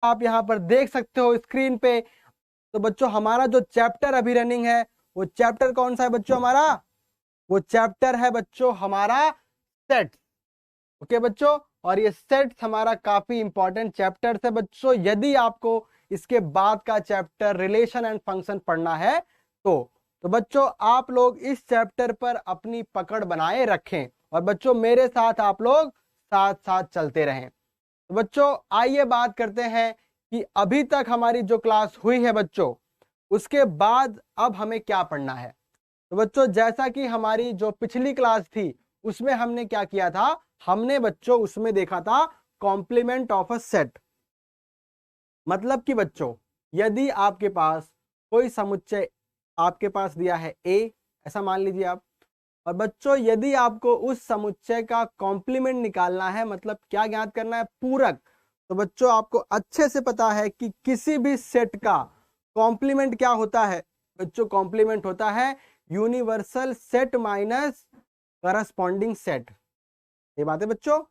आप यहाँ पर देख सकते हो स्क्रीन पे। तो बच्चों हमारा जो चैप्टर अभी रनिंग है वो चैप्टर कौन सा है बच्चों हमारा? वो चैप्टर है बच्चों हमारा सेट। ओके बच्चों, और ये सेट्स हमारा काफी इंपॉर्टेंट चैप्टर है बच्चों। यदि आपको इसके बाद का चैप्टर रिलेशन एंड फंक्शन पढ़ना है तो बच्चों आप लोग इस चैप्टर पर अपनी पकड़ बनाए रखें और बच्चों मेरे साथ आप लोग साथ साथ चलते रहें। तो बच्चों आइए बात करते हैं कि अभी तक हमारी जो क्लास हुई है बच्चों, उसके बाद अब हमें क्या पढ़ना है। तो बच्चों जैसा कि हमारी जो पिछली क्लास थी उसमें हमने क्या किया था, हमने बच्चों उसमें देखा था कॉम्प्लीमेंट ऑफ अ सेट। मतलब कि बच्चों यदि आपके पास कोई समुच्चय आपके पास दिया है ए, ऐसा मान लीजिए आप, और बच्चों यदि आपको उस समुच्चय का कॉम्प्लीमेंट निकालना है, मतलब क्या ज्ञात करना है, पूरक। तो बच्चों आपको अच्छे से पता है कि किसी भी सेट का कॉम्प्लीमेंट क्या होता है बच्चों? कॉम्प्लीमेंट होता है universal set minus corresponding set. ये बात है बच्चों,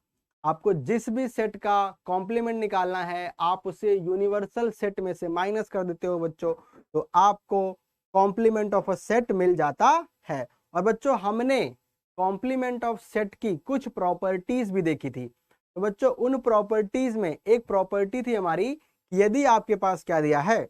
आपको जिस भी सेट का कॉम्प्लीमेंट निकालना है आप उसे यूनिवर्सल सेट में से माइनस कर देते हो बच्चों, तो आपको कॉम्प्लीमेंट ऑफ अ सेट मिल जाता है। और बच्चों हमने कॉम्प्लीमेंट ऑफ सेट की कुछ प्रॉपर्टीज भी देखी थी। तो बच्चों उन प्रॉपर्टीज में एक प्रॉपर्टी थी हमारी, यदि आपके पास क्या दिया है,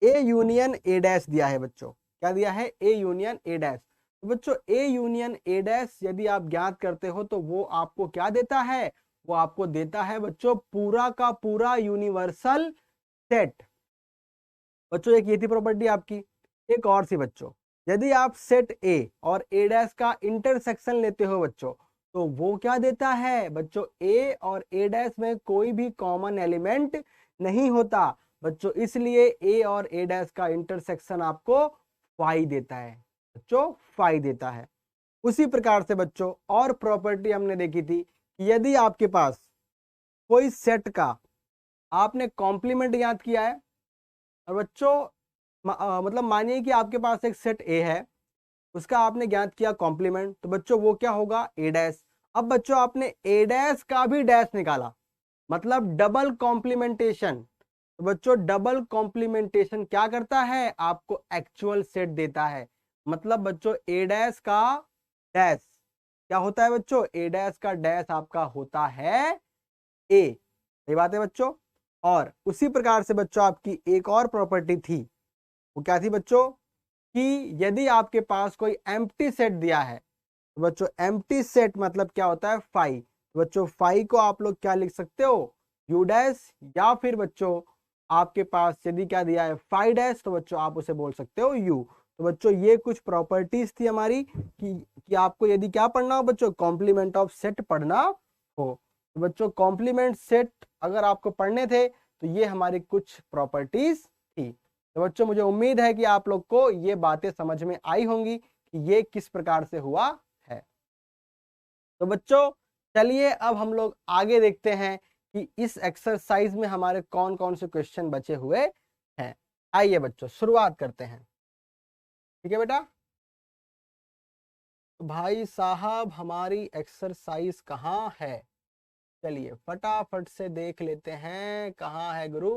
ए यूनियन ए डैश दिया है बच्चों। क्या दिया है? A union A dash. तो बच्चों ए यूनियन ए डैश यदि आप ज्ञात करते हो तो वो आपको क्या देता है? वो आपको देता है बच्चों पूरा का पूरा यूनिवर्सल सेट। बच्चों एक ये थी प्रॉपर्टी आपकी। एक और सी बच्चों, यदि आप सेट ए और ए डैश का इंटरसेक्शन लेते हो बच्चों, तो वो क्या देता है बच्चों? ए और ए डैश में कोई भी कॉमन एलिमेंट नहीं होता बच्चों, इसलिए ए और ए डैश का इंटरसेक्शन आपको फाई देता है बच्चों, फाई देता है। उसी प्रकार से बच्चों और प्रॉपर्टी हमने देखी थी कि यदि आपके पास कोई सेट का आपने कॉम्प्लीमेंट ज्ञात किया है, और बच्चों मतलब मानिए कि आपके पास एक सेट ए है, उसका आपने ज्ञात किया कॉम्प्लीमेंट, तो बच्चों वो क्या होगा? ए डैश। अब बच्चों आपने ए डैश का भी डैश निकाला, मतलब डबल कॉम्प्लीमेंटेशन। तो बच्चों डबल कॉम्प्लीमेंटेशन क्या करता है? आपको एक्चुअल सेट देता है। मतलब बच्चों ए डैश का डैश क्या होता है बच्चों? ए डैश का डैश आपका होता है ए। ये बात है बच्चों। और उसी प्रकार से बच्चों आपकी एक और प्रॉपर्टी थी, वो क्या थी बच्चों? कि यदि आपके पास कोई एम्प्टी सेट दिया है, तो बच्चों एम्प्टी सेट मतलब क्या होता है? फाई। तो बच्चों फाई को आप लोग क्या लिख सकते हो? यू डैश, या फिर बच्चों आपके पास यदि क्या दिया है? फाई डैश, तो बच्चों आप उसे बोल सकते हो यू। तो बच्चों ये कुछ प्रॉपर्टीज थी हमारी कि आपको यदि क्या पढ़ना हो बच्चों? कॉम्प्लीमेंट ऑफ सेट पढ़ना हो। तो बच्चों कॉम्प्लीमेंट सेट अगर आपको पढ़ने थे तो ये हमारी कुछ प्रॉपर्टीज थी। तो बच्चों मुझे उम्मीद है कि आप लोग को ये बातें समझ में आई होंगी कि ये किस प्रकार से हुआ है। तो बच्चों चलिए अब हम लोग आगे देखते हैं कि इस एक्सरसाइज में हमारे कौन कौन से क्वेश्चन बचे हुए हैं। आइए बच्चों शुरुआत करते हैं। ठीक है बेटा। तो भाई साहब हमारी एक्सरसाइज कहाँ है? चलिए फटाफट से देख लेते हैं कहाँ है गुरु।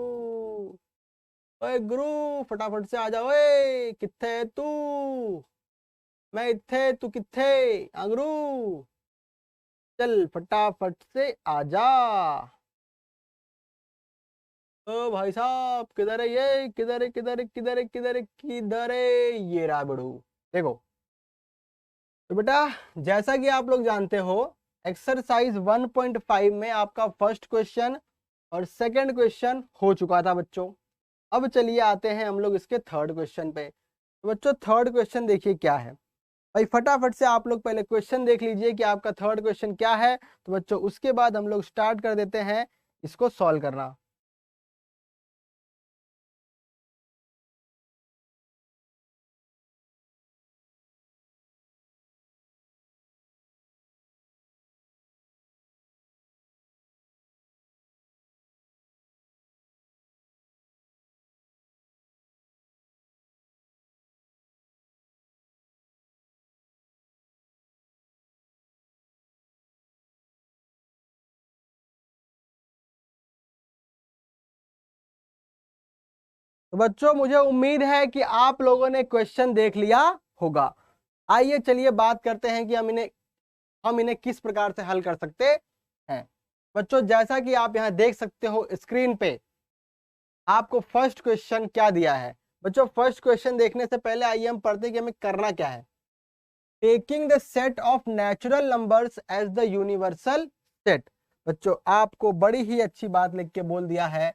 ओए गुरु फटाफट से आ जाओ, ओए किथे है तू? मैं इत्थे तू किथे? गुरु चल फटाफट से आ जा। ओ भाई साहब किधर है ये? किधर है किधर है किधर है किधर है किधर है? ये रहा बड़ू। देखो तो बेटा जैसा कि आप लोग जानते हो एक्सरसाइज 1.5 में आपका फर्स्ट क्वेश्चन और सेकंड क्वेश्चन हो चुका था बच्चों। अब चलिए आते हैं हम लोग इसके थर्ड क्वेश्चन पे। तो बच्चों थर्ड क्वेश्चन देखिए क्या है। भाई फटाफट से आप लोग पहले क्वेश्चन देख लीजिए कि आपका थर्ड क्वेश्चन क्या है, तो बच्चों उसके बाद हम लोग स्टार्ट कर देते हैं इसको सॉल्व करना। तो बच्चों मुझे उम्मीद है कि आप लोगों ने क्वेश्चन देख लिया होगा। आइए चलिए बात करते हैं कि हम इन्हें किस प्रकार से हल कर सकते हैं। बच्चों जैसा कि आप यहाँ देख सकते हो स्क्रीन पे, आपको फर्स्ट क्वेश्चन क्या दिया है। बच्चों फर्स्ट क्वेश्चन देखने से पहले आइए हम पढ़ते हैं कि हमें करना क्या है। Taking the set of natural numbers as the universal set. बच्चों आपको बड़ी ही अच्छी बात लिख के बोल दिया है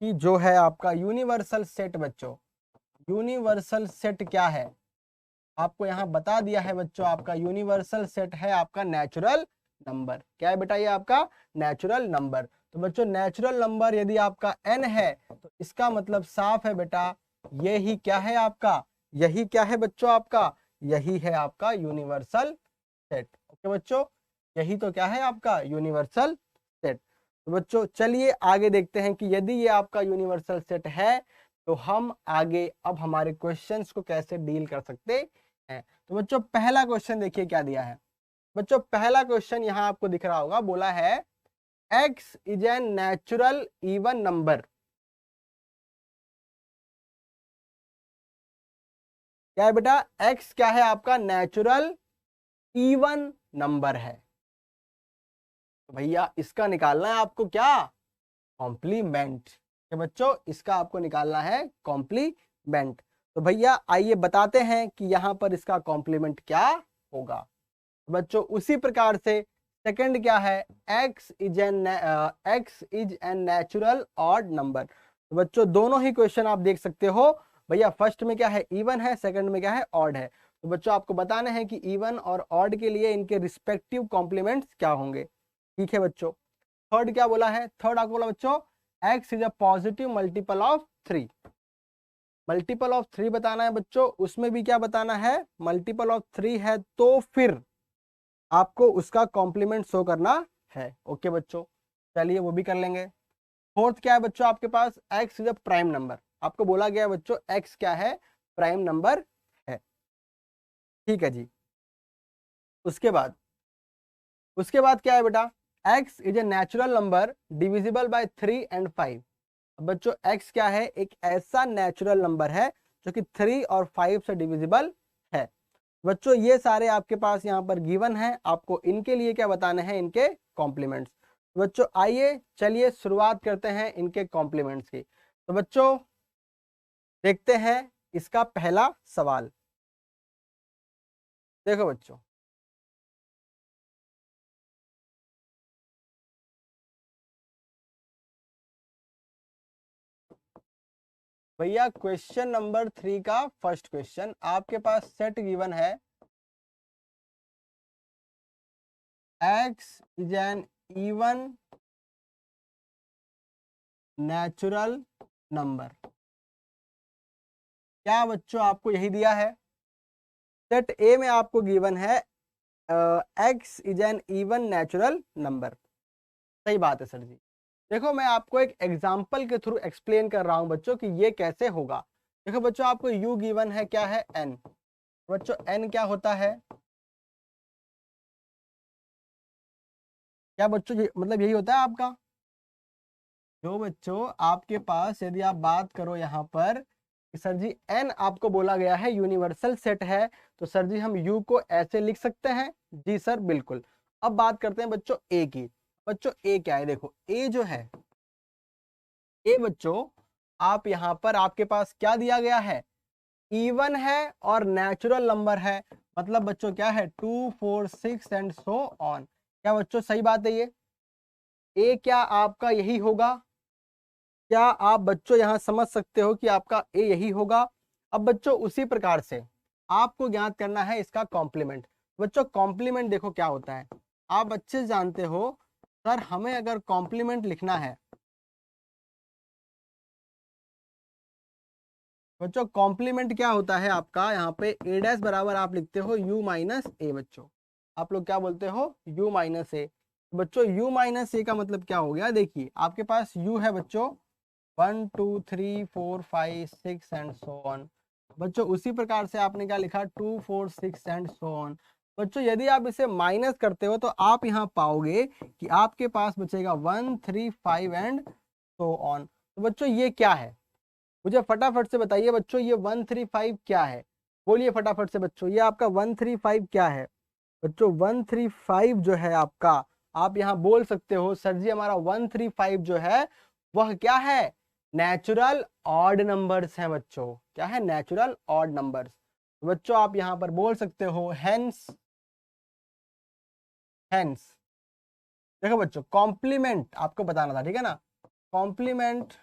कि जो है आपका यूनिवर्सल सेट। बच्चों यूनिवर्सल सेट क्या है आपको यहाँ बता दिया है। बच्चों आपका यूनिवर्सल सेट है आपका नेचुरल नंबर। क्या है बेटा? ये आपका नेचुरल नंबर। तो बच्चों नेचुरल नंबर यदि आपका n है तो इसका मतलब साफ है बेटा ये ही क्या है आपका, यही क्या है बच्चों आपका, यही है आपका यूनिवर्सल सेट। ओके बच्चों, यही तो क्या है आपका यूनिवर्सल सेट। तो बच्चों चलिए आगे देखते हैं कि यदि ये आपका यूनिवर्सल सेट है तो हम आगे अब हमारे क्वेश्चंस को कैसे डील कर सकते हैं। तो बच्चों पहला क्वेश्चन देखिए क्या दिया है। बच्चों पहला क्वेश्चन यहाँ आपको दिख रहा होगा, बोला है x is an natural even number. क्या है बेटा? x क्या है आपका? नेचुरल इवन नंबर है। तो भैया इसका निकालना है आपको क्या? कॉम्प्लीमेंट। बच्चों इसका आपको निकालना है कॉम्प्लीमेंट। तो भैया आइए बताते हैं कि यहाँ पर इसका कॉम्प्लीमेंट क्या होगा। बच्चों उसी प्रकार से सेकंड क्या है, x is an natural odd number. तो बच्चों दोनों ही क्वेश्चन आप देख सकते हो। भैया फर्स्ट में क्या है? इवन है, सेकंड में क्या है? ऑड है। तो बच्चों आपको बताना है कि इवन और ऑड के लिए इनके रिस्पेक्टिव कॉम्प्लीमेंट्स क्या होंगे। ठीक है बच्चों। थर्ड क्या बोला है? थर्ड आपको बोला बच्चों x is a positive multiple of 3। Multiple of 3 बताना है बच्चों। उसमें भी क्या बताना है? मल्टीपल ऑफ 3 है तो फिर आपको उसका कॉम्प्लीमेंट शो करना है। ओके बच्चों चलिए वो भी कर लेंगे। फोर्थ क्या है बच्चों आपके पास? x is a prime number. आपको बोला गया है बच्चों x क्या है? प्राइम नंबर है। ठीक है जी। उसके बाद क्या है बेटा? x is a natural number divisible by 3 and 5। बच्चों x क्या है? एक ऐसा नेचुरल नंबर है जो कि 3 और 5 से डिविजिबल है। बच्चों ये सारे आपके पास यहाँ पर गिवन है, आपको इनके लिए क्या बताने हैं? इनके कॉम्प्लीमेंट्स। बच्चों आइए चलिए शुरुआत करते हैं इनके कॉम्प्लीमेंट्स की। तो बच्चों देखते हैं इसका पहला सवाल। देखो बच्चों भैया क्वेश्चन नंबर 3 का फर्स्ट क्वेश्चन आपके पास सेट गिवन है x is an even natural number. क्या बच्चों आपको यही दिया है? सेट ए में आपको गिवन है x is an even natural number. सही बात है सर जी। देखो मैं आपको एक एग्जाम्पल के थ्रू एक्सप्लेन कर रहा हूं बच्चों कि ये कैसे होगा। देखो बच्चों आपको u गिवन है क्या है? n। बच्चों n क्या होता है? क्या बच्चों मतलब यही होता है आपका? जो बच्चों आपके पास यदि आप बात करो यहाँ पर कि सर जी n आपको बोला गया है यूनिवर्सल सेट है तो सर जी हम u को ऐसे लिख सकते हैं। जी सर बिल्कुल। अब बात करते हैं बच्चों a की। बच्चों a क्या है? देखो a जो है a बच्चों आप यहाँ पर आपके पास क्या दिया गया है? इवन है और नेचुरल नंबर है। मतलब बच्चों क्या है? 2 4 6 एंड सो ऑन। क्या बच्चों सही बात है ये? ए क्या आपका यही होगा? क्या आप बच्चों यहाँ समझ सकते हो कि आपका ए यही होगा? अब बच्चों उसी प्रकार से आपको ज्ञात करना है इसका कॉम्प्लीमेंट। बच्चों कॉम्प्लीमेंट देखो क्या होता है, आप अच्छे से जानते हो सर हमें अगर कॉम्प्लीमेंट लिखना है बच्चों, कॉम्प्लीमेंट क्या होता है आपका यहाँ पे ए डैश बराबर आप लिखते हो u माइनस ए। बच्चों आप लोग क्या बोलते हो? u माइनस ए। बच्चों u माइनस ए का मतलब क्या हो गया? देखिए आपके पास u है बच्चों 1 2 3 4 5 6 एंड सो ऑन। बच्चों उसी प्रकार से आपने क्या लिखा? 2 4 6 एंड सो ऑन। बच्चों यदि आप इसे माइनस करते हो तो आप यहाँ पाओगे कि आपके पास बचेगा 1 3 5 एंड सो ऑन। तो बच्चों ये क्या है? मुझे फटाफट से बताइए बच्चों, ये 135 क्या है? बोलिए फटाफट से बच्चों, ये आपका 135 क्या है? बच्चों 135 जो है आपका, आप यहाँ बोल सकते हो सर जी हमारा 135 जो है वह क्या है? नेचुरल ऑड नंबर्स हैं बच्चों। क्या है? Natural odd numbers. बच्चों आप यहाँ पर बोल सकते हो हेंस, हेंस। देखो बच्चों, कॉम्प्लीमेंट आपको बताना था, ठीक है ना? कॉम्प्लीमेंट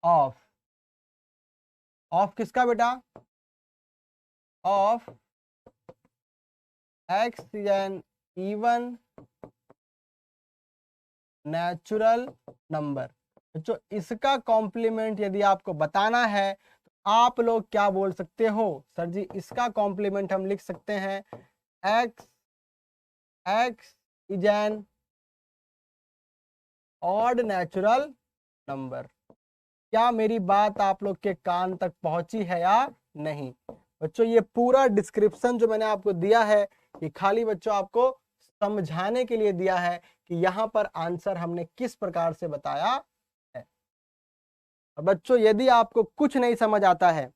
ऑफ, ऑफ किसका बेटा? Of x n even natural number. बच्चों इसका कॉम्प्लीमेंट यदि आपको बताना है तो आप लोग क्या बोल सकते हो? सर जी इसका कॉम्प्लीमेंट हम लिख सकते हैं x, x is an odd natural number. क्या मेरी बात आप लोग के कान तक पहुंची है या नहीं? बच्चों ये पूरा डिस्क्रिप्शन जो मैंने आपको दिया है, ये खाली बच्चों आपको समझाने के लिए दिया है कि यहाँ पर आंसर हमने किस प्रकार से बताया है। बच्चों यदि आपको कुछ नहीं समझ आता है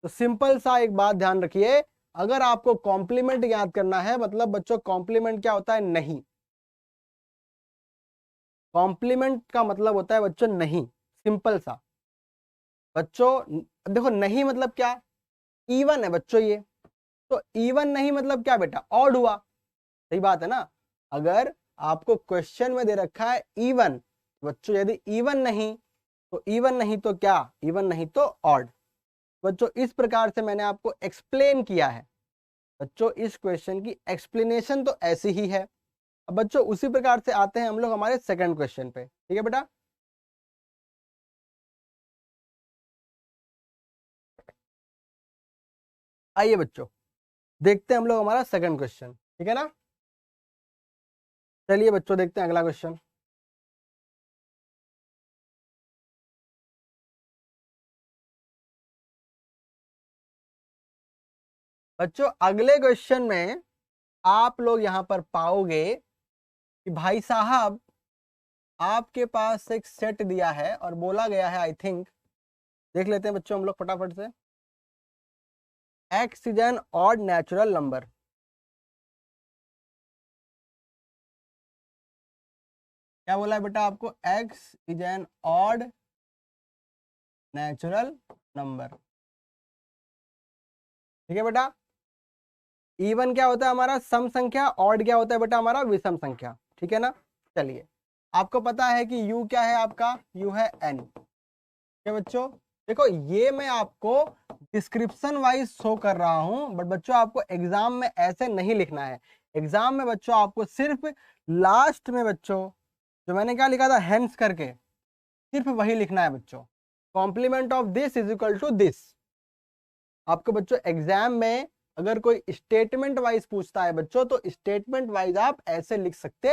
तो सिंपल सा एक बात ध्यान रखिए, अगर आपको कॉम्प्लीमेंट याद करना है, मतलब बच्चों कॉम्प्लीमेंट क्या होता है? नहीं। कॉम्प्लीमेंट का मतलब होता है बच्चों नहीं, सिंपल सा। बच्चों देखो, नहीं मतलब क्या? इवन है बच्चों ये। तो इवन नहीं मतलब क्या बेटा? ऑड हुआ। सही बात है ना? अगर आपको क्वेश्चन में दे रखा है इवन, बच्चों यदि इवन नहीं तो इवन नहीं तो क्या? इवन नहीं तो ऑड। बच्चों इस प्रकार से मैंने आपको एक्सप्लेन किया है। बच्चों इस क्वेश्चन की एक्सप्लेनेशन तो ऐसी ही है। अब बच्चों उसी प्रकार से आते हैं हम लोग हमारे सेकंड क्वेश्चन पे, ठीक है बेटा? आइए बच्चों देखते हैं हम लोग हमारा सेकंड क्वेश्चन, ठीक है ना? चलिए बच्चों देखते हैं अगला क्वेश्चन। बच्चों अगले क्वेश्चन में आप लोग यहां पर पाओगे कि भाई साहब आपके पास एक सेट दिया है और बोला गया है, आई थिंक देख लेते हैं बच्चों हम लोग फटाफट से। X is an odd natural number. क्या बोला है बेटा आपको? X is an odd natural number. ठीक है बेटा? इवन क्या होता है हमारा? सम संख्या। ऑड क्या होता है बेटा? हमारा विषम संख्या। ठीक है ना? चलिए, आपको पता है कि u क्या है आपका? u है n। क्या बच्चों? देखो ये मैं आपको डिस्क्रिप्शन वाइज शो कर रहा हूं, बट बच्चों आपको एग्जाम में ऐसे नहीं लिखना है। एग्जाम में बच्चों आपको सिर्फ लास्ट में बच्चों जो मैंने क्या लिखा था हेंस करके, सिर्फ वही लिखना है बच्चों। Complement of this is equal to this. आपको बच्चों एग्जाम में अगर कोई स्टेटमेंट वाइज पूछता है बच्चों, तो स्टेटमेंट वाइज आप ऐसे लिख सकते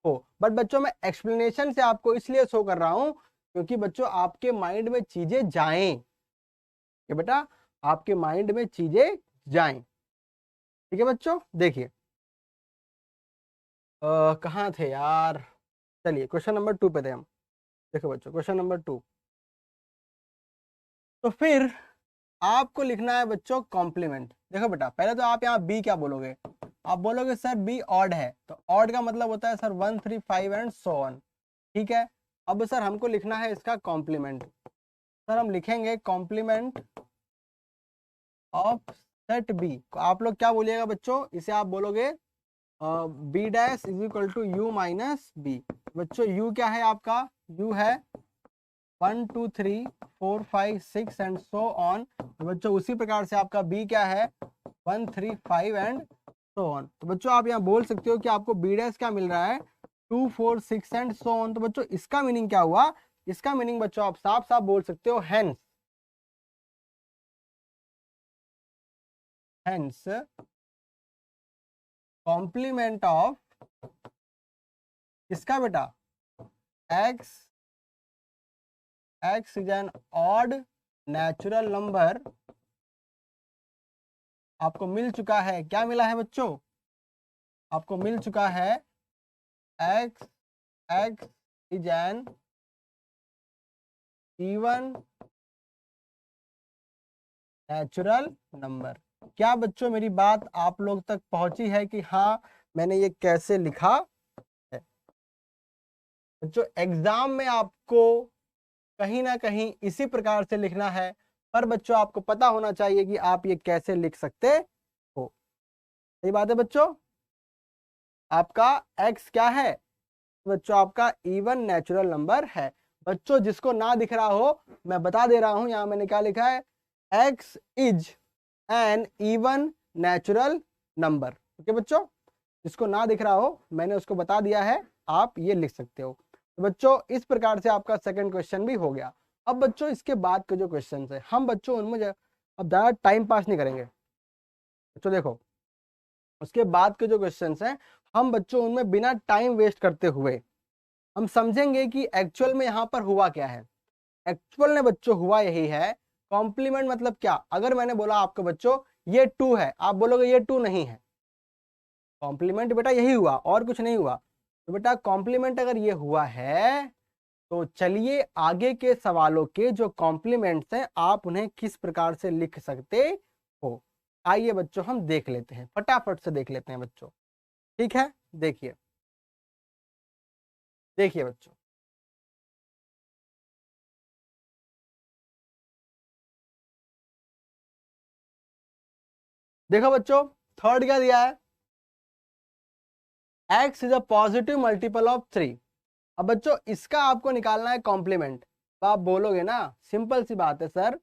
हो। बट बच्चों मैं एक्सप्लेनेशन से आपको इसलिए शो कर रहा हूं क्योंकि बच्चों आपके माइंड में चीजें जाएं, कि बेटा आपके माइंड में चीजें जाएं। ठीक है बच्चों? देखिए कहाँ थे यार? चलिए क्वेश्चन नंबर 2 पे थे हम। देखो बच्चों क्वेश्चन नंबर 2, तो फिर आपको लिखना है बच्चों कॉम्प्लीमेंट। देखो बेटा पहले तो आप यहाँ बी क्या बोलोगे? आप बोलोगे सर बी ऑड है, तो ऑड का मतलब होता है सर 135 एंड सो ऑन। ठीक है? अब सर हमको लिखना है इसका कॉम्प्लीमेंट। सर हम लिखेंगे कॉम्प्लीमेंट ऑफ सेट बी। आप लोग क्या बोलिएगा बच्चों? इसे आप बोलोगे B dash is equal to U minus B. बच्चों यू क्या है आपका? यू है 1 2 3 4 5 6 एंड सो ऑन। तो बच्चों उसी प्रकार से आपका बी क्या है? 1 3 5 एंड सो ऑन। तो बच्चों आप यहाँ बोल सकते हो कि आपको बी डैश क्या मिल रहा है? 2 4 6 एंड सो ऑन। तो बच्चों इसका मीनिंग क्या हुआ? इसका मीनिंग बच्चों आप साफ साफ बोल सकते हो हेंस, हेंस कॉम्प्लीमेंट ऑफ किसका बेटा? X, x is an odd natural number आपको मिल चुका है। क्या मिला है बच्चों? आपको मिल चुका है x, x is an even natural number. क्या बच्चों मेरी बात आप लोग तक पहुंची है कि हाँ मैंने ये कैसे लिखा है? बच्चों एग्जाम में आपको कहीं ना कहीं इसी प्रकार से लिखना है, पर बच्चों आपको पता होना चाहिए कि आप ये कैसे लिख सकते हो। सही बात है बच्चों। आपका x क्या है बच्चों? आपका इवन नेचुरल नंबर है। बच्चों जिसको ना दिख रहा हो मैं बता दे रहा हूं, यहां मैंने क्या लिखा है, x is an even natural number. Okay बच्चों, जिसको ना दिख रहा हो मैंने उसको बता दिया है, आप ये लिख सकते हो। तो बच्चों इस प्रकार से आपका सेकंड क्वेश्चन भी हो गया। अब बच्चों इसके बाद के जो क्वेश्चन है हम बच्चों उनमें अब ज्यादा टाइम पास नहीं करेंगे बच्चों। देखो उसके बाद के जो क्वेश्चन हैं हम बच्चों उनमें बिना टाइम वेस्ट करते हुए हम समझेंगे कि एक्चुअल में यहाँ पर हुआ क्या है। एक्चुअल में बच्चों हुआ यही है, कॉम्प्लीमेंट मतलब क्या। अगर मैंने बोला आपको बच्चों ये 2 है, आप बोलोगे ये 2 नहीं है। कॉम्प्लीमेंट बेटा यही हुआ और कुछ नहीं हुआ। तो बेटा कॉम्प्लीमेंट अगर ये हुआ है तो चलिए आगे के सवालों के जो कॉम्प्लीमेंट्स हैं आप उन्हें किस प्रकार से लिख सकते हो, आइए बच्चों हम देख लेते हैं, फटाफट से देख लेते हैं बच्चों। ठीक है, देखिए देखिए बच्चों, देखो बच्चों थर्ड क्या दिया है, x is a positive multiple of 3। अब बच्चों इसका आपको निकालना है कॉम्प्लीमेंट। तो आप बोलोगे ना, सिंपल सी बात है सर,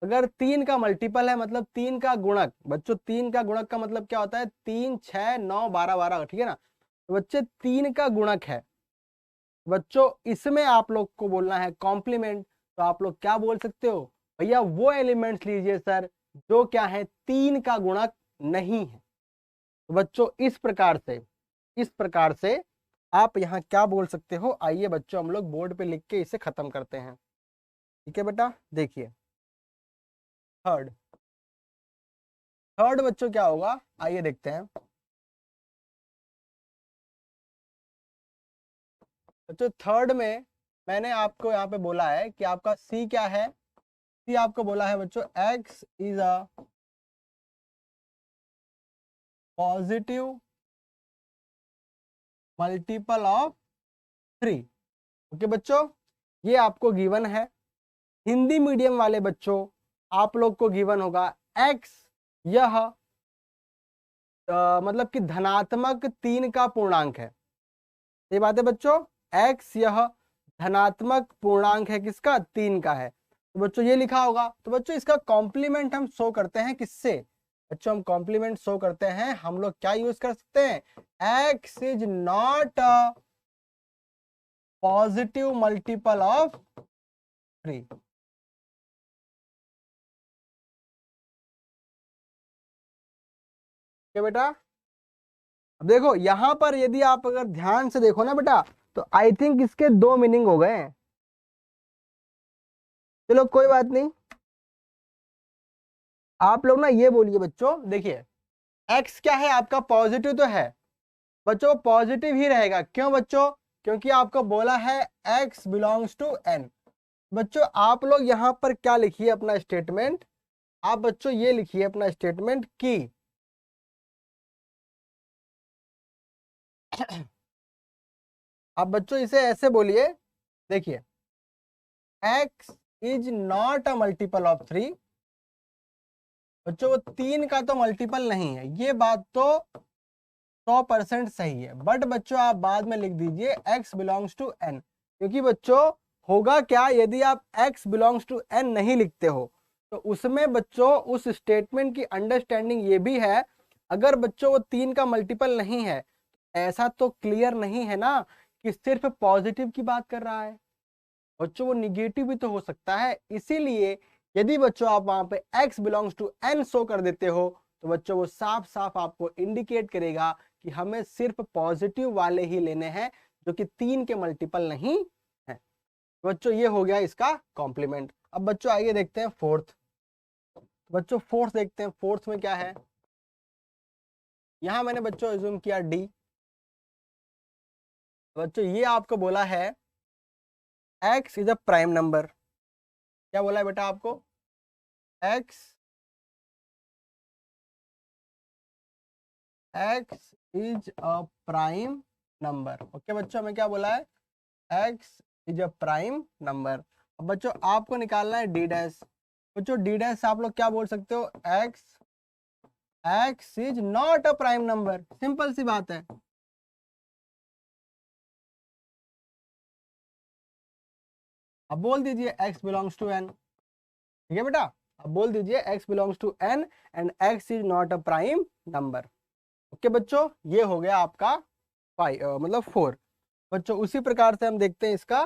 अगर 3 का मल्टीपल है मतलब 3 का गुणक। बच्चों 3 का गुणक का मतलब क्या होता है, 3 6 9 12 12, ठीक है ना। तो बच्चे 3 का गुणक है बच्चों, इसमें आप लोग को बोलना है कॉम्प्लीमेंट। तो आप लोग क्या बोल सकते हो, भैया वो एलिमेंट्स लीजिए सर जो क्या है 3 का गुणक नहीं है। तो बच्चों इस प्रकार से आप यहाँ क्या बोल सकते हो, आइए बच्चों हम लोग बोर्ड पे लिख के इसे खत्म करते हैं। ठीक है बेटा, देखिए थर्ड थर्ड बच्चों क्या होगा, आइए देखते हैं। बच्चों थर्ड में मैंने आपको यहाँ पे बोला है कि आपका सी क्या है, सी आपको बोला है बच्चों x is a positive multiple of 3। Okay बच्चों, ये आपको गिवन है। हिंदी मीडियम वाले बच्चों आप लोग को गिवन होगा एक्स यह मतलब कि धनात्मक 3 का पूर्णांक है। ये बात है बच्चों, x यह धनात्मक पूर्णांक है, किसका, 3 का है। तो बच्चों ये लिखा होगा। तो बच्चों इसका कॉम्प्लीमेंट हम शो करते हैं किससे, बच्चों हम कॉम्प्लीमेंट शो करते हैं, हम लोग क्या यूज कर सकते हैं, x is not a positive multiple of 3। क्या बेटा, अब देखो यहां पर यदि आप अगर ध्यान से देखो ना बेटा, तो आई थिंक इसके 2 मीनिंग हो गए हैं। चलो कोई बात नहीं, आप लोग ना ये बोलिए बच्चों, देखिए x क्या है आपका, पॉजिटिव तो है बच्चों, पॉजिटिव ही रहेगा। क्यों बच्चों, क्योंकि आपको बोला है x बिलोंग्स टू n। बच्चों आप लोग यहां पर क्या लिखिए अपना स्टेटमेंट, आप बच्चों ये लिखिए अपना स्टेटमेंट कि आप बच्चों इसे ऐसे बोलिए, देखिए x is not a multiple of 3। बच्चों वो 3 का तो मल्टीपल नहीं है, ये बात तो 100% सही है। बट बच्चों आप बाद में लिख दीजिए x बिलोंग्स टू n, क्योंकि बच्चों होगा क्या यदि आप x बिलोंग्स टू n नहीं लिखते हो तो उसमें बच्चों उस स्टेटमेंट की अंडरस्टैंडिंग ये भी है, अगर बच्चों वो 3 का मल्टीपल नहीं है ऐसा तो क्लियर नहीं है ना कि सिर्फ पॉजिटिव की बात कर रहा है, बच्चों वो निगेटिव भी तो हो सकता है। इसीलिए यदि बच्चों आप वहां पे x belongs to n show कर देते हो तो बच्चों वो साफ साफ आपको इंडिकेट करेगा कि हमें सिर्फ पॉजिटिव वाले ही लेने हैं जो कि 3 के मल्टीपल नहीं है। बच्चों ये हो गया इसका कॉम्प्लीमेंट। अब बच्चों आइए देखते हैं फोर्थ। बच्चों फोर्थ देखते हैं, फोर्थ में क्या है, यहां मैंने बच्चों एज्यूम किया डी। बच्चों ये आपको बोला है x is a prime number. क्या बोला है बेटा आपको? x is a prime number. Okay बच्चों, हमें क्या बोला है? x is a prime number. अब बच्चों आपको निकालना है डी डैश। बच्चों डी डैश आप लोग क्या बोल सकते हो? x is not a prime number. Simple सी बात है। अब बोल दीजिए x बिलोंग्स टू n। ठीक है बेटा, अब बोल दीजिए x belongs to n and x is not a prime number. Okay बच्चों, ये हो गया आपका 5 मतलब 4। बच्चों उसी प्रकार से हम देखते हैं इसका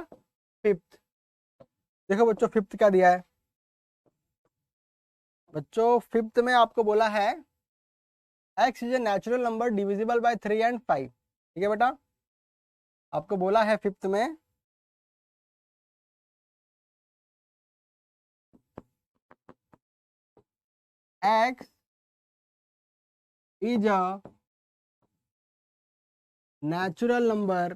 फिफ्थ। देखो बच्चों फिफ्थ क्या दिया है। बच्चों फिफ्थ में आपको बोला है x is a natural number divisible by 3 and 5। ठीक है बेटा, आपको बोला है फिफ्थ में x is a natural number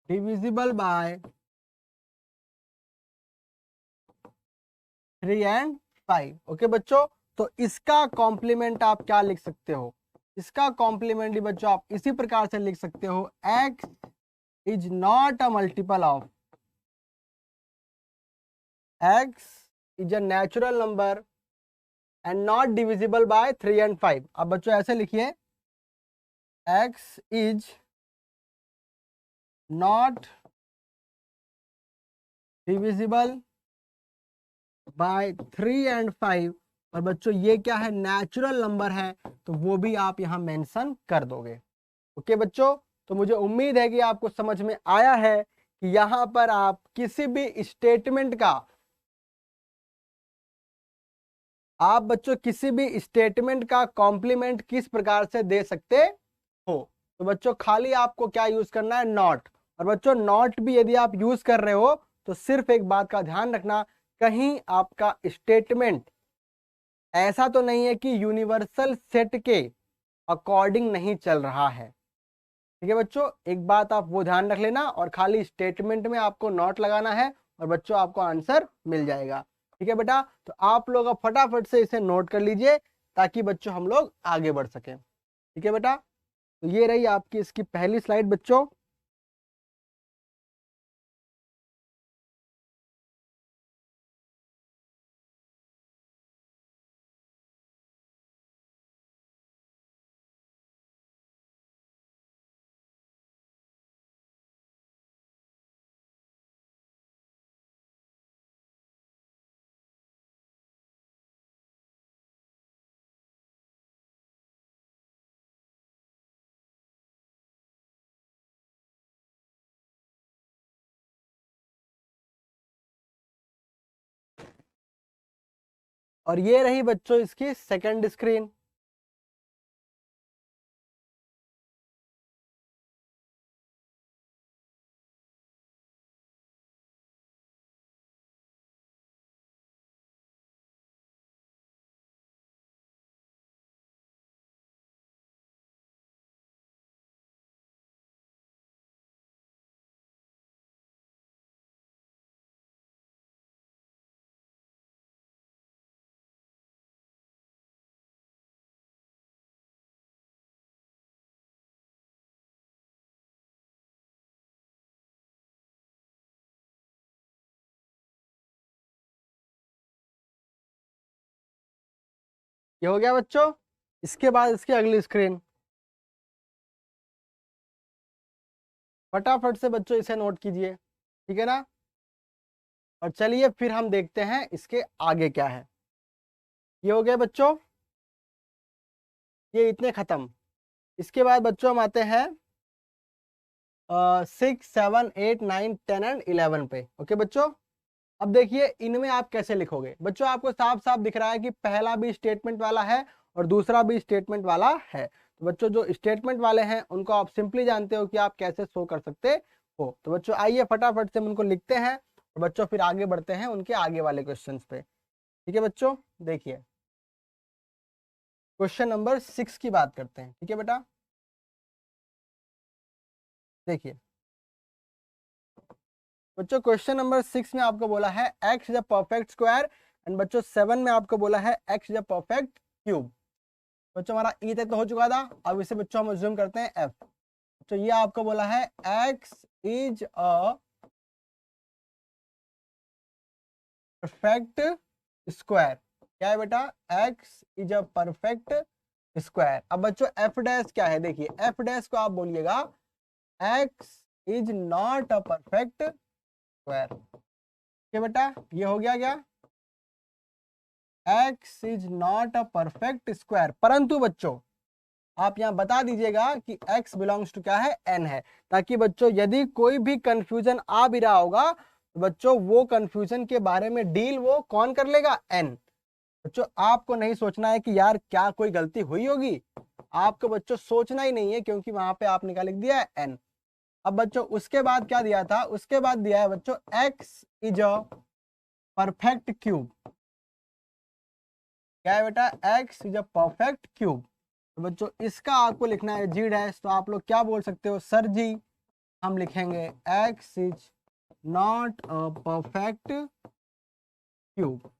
divisible by 3 and 5। Okay बच्चों, तो इसका कॉम्प्लीमेंट आप क्या लिख सकते हो? इसका कॉम्प्लीमेंट बच्चों आप इसी प्रकार से लिख सकते हो, x is not a multiple of x is a natural number and not divisible by 3 and 5। अब बच्चों ऐसे लिखिए, x is not divisible by 3 and 5। और बच्चों ये क्या है? नेचुरल नंबर है, तो वो भी आप यहाँ मेंशन कर दोगे। ओके बच्चों, तो मुझे उम्मीद है कि आपको समझ में आया है कि यहाँ पर आप किसी भी स्टेटमेंट का कॉम्प्लीमेंट किस प्रकार से दे सकते हो। तो बच्चों खाली आपको क्या यूज करना है? नॉट। और बच्चों नॉट भी यदि आप यूज कर रहे हो तो सिर्फ एक बात का ध्यान रखना, कहीं आपका स्टेटमेंट ऐसा तो नहीं है कि यूनिवर्सल सेट के अकॉर्डिंग नहीं चल रहा है। ठीक है बच्चों, एक बात आप वो ध्यान रख लेना, और खाली स्टेटमेंट में आपको नॉट लगाना है और बच्चों आपको आंसर मिल जाएगा। ठीक है बेटा, तो आप लोग अब फटाफट से इसे नोट कर लीजिए ताकि बच्चों हम लोग आगे बढ़ सकें। ठीक है बेटा, तो ये रही आपकी इसकी पहली स्लाइड बच्चों। और ये रही बच्चों इसकी सेकंड स्क्रीन। ये हो गया बच्चों। इसके बाद इसकी अगली स्क्रीन। फटाफट से बच्चों इसे नोट कीजिए। ठीक है ना, और चलिए फिर हम देखते हैं इसके आगे क्या है। ये हो गया बच्चों, ये इतने खत्म। इसके बाद बच्चों हम आते हैं 6 7 8 9 10 एंड 11 पे। ओके बच्चों, अब देखिए इनमें आप कैसे लिखोगे। बच्चों आपको साफ साफ दिख रहा है कि पहला भी स्टेटमेंट वाला है और दूसरा भी स्टेटमेंट वाला है। तो बच्चों जो स्टेटमेंट वाले हैं उनको आप सिंपली जानते हो कि आप कैसे शो कर सकते हो। तो बच्चों आइए फटाफट से हम उनको लिखते हैं और बच्चों फिर आगे बढ़ते हैं उनके आगे वाले क्वेश्चन पे। ठीक है बच्चों, देखिए क्वेश्चन नंबर 6 की बात करते हैं। ठीक है बेटा, देखिए बच्चों क्वेश्चन नंबर 6 में आपको बोला है x is a perfect square and बच्चों 7 में आपको बोला है x is a perfect cube. बच्चों हमारा ई तक तो हो चुका था, अब इसे बच्चों हम अज्यूम करते हैं f। तो ये आपको बोला है x is a perfect square. क्या है बेटा? x is a perfect square. अब बच्चों एफ डैश क्या है? देखिए एफ डैश को आप बोलिएगा x is not a perfect square. क्या बेटा ये हो गया क्या? x is not a perfect square. परंतु बच्चों आप यहां बता दीजिएगा कि x बिलोंग्स टू क्या है? n है, ताकि बच्चों यदि कोई भी कंफ्यूजन आ भी रहा होगा तो बच्चों वो कंफ्यूजन के बारे में डील वो कौन कर लेगा? n। बच्चों आपको नहीं सोचना है कि यार क्या कोई गलती हुई होगी, आपको बच्चों सोचना ही नहीं है, क्योंकि वहां पे आपने क्या लिख दिया है? n। अब बच्चों उसके बाद क्या दिया था? उसके बाद दिया है बच्चों x is a perfect cube. क्या है बेटा? x is a perfect cube. तो बच्चों इसका आपको लिखना है जी डैश। तो आप लोग क्या बोल सकते हो? सर जी हम लिखेंगे x is not a perfect cube.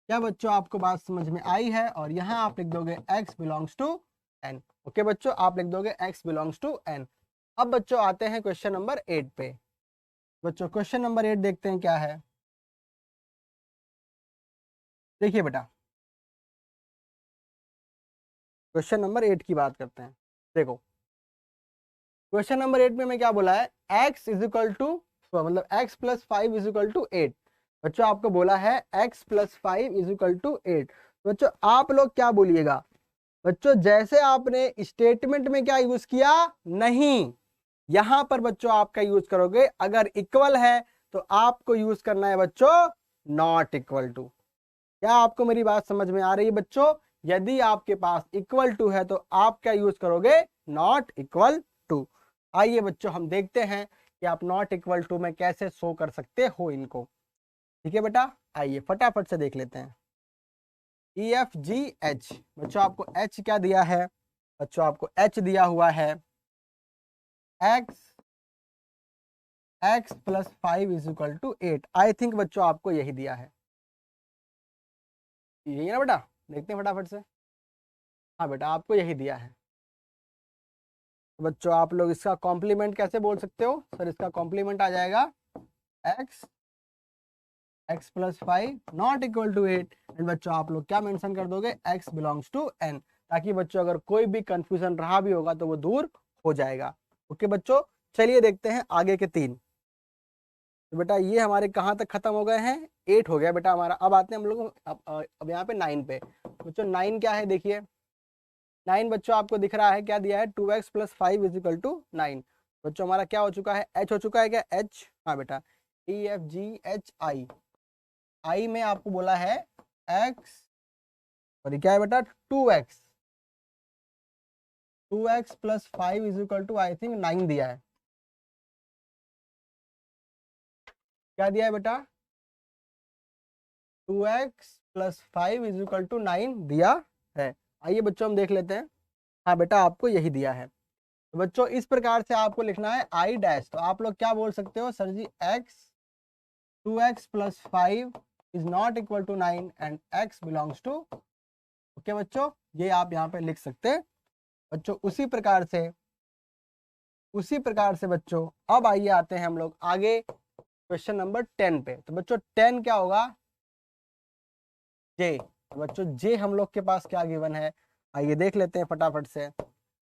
क्या बच्चों आपको बात समझ में आई है? और यहाँ आप लिख दोगे x belongs to n। Okay बच्चों आप लिख दोगे x बिलोंग्स टू n। अब बच्चों आते हैं क्वेश्चन नंबर 8 पे। बच्चों क्वेश्चन नंबर 8 देखते हैं क्या है। देखिए बेटा क्वेश्चन नंबर 8 की बात करते हैं। देखो क्वेश्चन नंबर 8 में मैं क्या बोला है? x इज इक्वल टू मतलब x plus 5 is equal to 8। बच्चों आपको बोला है x plus 5 is equal to 8। बच्चों आप लोग क्या बोलिएगा? बच्चों जैसे आपने स्टेटमेंट में क्या यूज किया? नहीं, यहां पर बच्चों आपका यूज करोगे अगर इक्वल है तो आपको यूज करना है बच्चों नॉट इक्वल टू। क्या आपको मेरी बात समझ में आ रही है बच्चों? यदि आपके पास इक्वल टू है तो आप क्या यूज करोगे? Not equal to. आइए बच्चों हम देखते हैं कि आप नॉट इक्वल टू में कैसे शो कर सकते हो इनको। ठीक है बेटा, आइए फटाफट से देख लेते हैं। E F G H. बच्चों आपको एच क्या दिया है? बच्चों आपको एच दिया हुआ है x plus 5 is equal to 8। I think बच्चों आपको यही दिया है, यही है ना बेटा? देखते हैं फटाफट से। हाँ बेटा आपको यही दिया है। तो बच्चों आप लोग इसका कॉम्प्लीमेंट कैसे बोल सकते हो? सर इसका कॉम्प्लीमेंट आ जाएगा x plus 5 not equal to 8। And बच्चों आप लोग क्या मेंशन कर दोगे? x बिलोंग्स टू n, ताकि बच्चों अगर कोई भी कंफ्यूजन रहा भी होगा तो वो दूर हो जाएगा। ओके बच्चों चलिए देखते हैं आगे के 3। तो बेटा ये हमारे कहाँ तक खत्म हो गए हैं? 8 हो गया बेटा हमारा। अब आते हैं हम लोग अब यहाँ पे 9 पे। बच्चों 9 क्या है? देखिए 9 बच्चों आपको दिख रहा है क्या दिया है? 2x plus 5 is equal to 9। बच्चों हमारा क्या हो चुका है? h हो चुका है क्या? h। हाँ बेटा E F G H I. आई में आपको बोला है x और ये क्या है बेटा? 2x। 2x plus 5 is equal to I think 9 दिया है। क्या दिया है बेटा? 2x plus 5 is equal to 9 दिया है। आइए बच्चों हम देख लेते हैं। हाँ बेटा आपको यही दिया है। तो बच्चों इस प्रकार से आपको लिखना है आई डैश। तो आप लोग क्या बोल सकते हो? Sir ji x 2x plus 5 is not equal to 9 and x belongs to. Okay बच्चों ये आप यहाँ पे लिख सकते हैं। बच्चों उसी प्रकार से बच्चों अब आइए आते हैं हम लोग आगे क्वेश्चन नंबर 10 पे। तो बच्चों 10 क्या होगा? जे। तो बच्चों जे हम लोग के पास क्या गिवन है? आइए देख लेते हैं फटाफट से।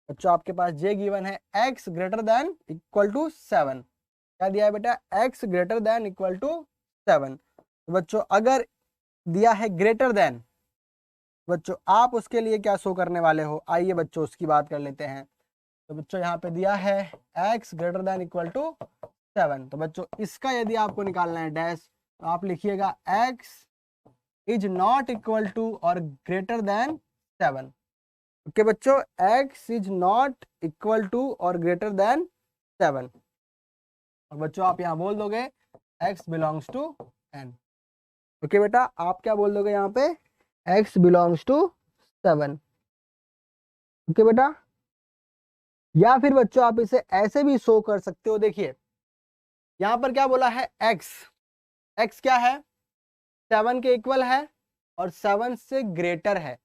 बच्चों आपके पास जे गिवन है x greater than equal to 7। क्या दिया है बेटा? x greater than equal to 7। तो बच्चों अगर दिया है ग्रेटर देन, बच्चों आप उसके लिए क्या शो करने वाले हो? आइए बच्चों उसकी बात कर लेते हैं। तो बच्चों यहाँ पे दिया है x greater than equal to 7। तो बच्चों इसका यदि आपको निकालना है डैश तो आप लिखिएगा x is not equal to और ग्रेटर देन 7। ओके बच्चों x is not equal to और ग्रेटर देन 7। और बच्चों आप यहाँ बोल दोगे x belongs to n। Okay बेटा आप क्या बोल दोगे यहाँ पे? x belongs to 7। ओके बेटा, या फिर बच्चों आप इसे ऐसे भी शो कर सकते हो। देखिए यहाँ पर क्या बोला है, एक्स, एक्स क्या है, 7 के इक्वल है और 7 से ग्रेटर है।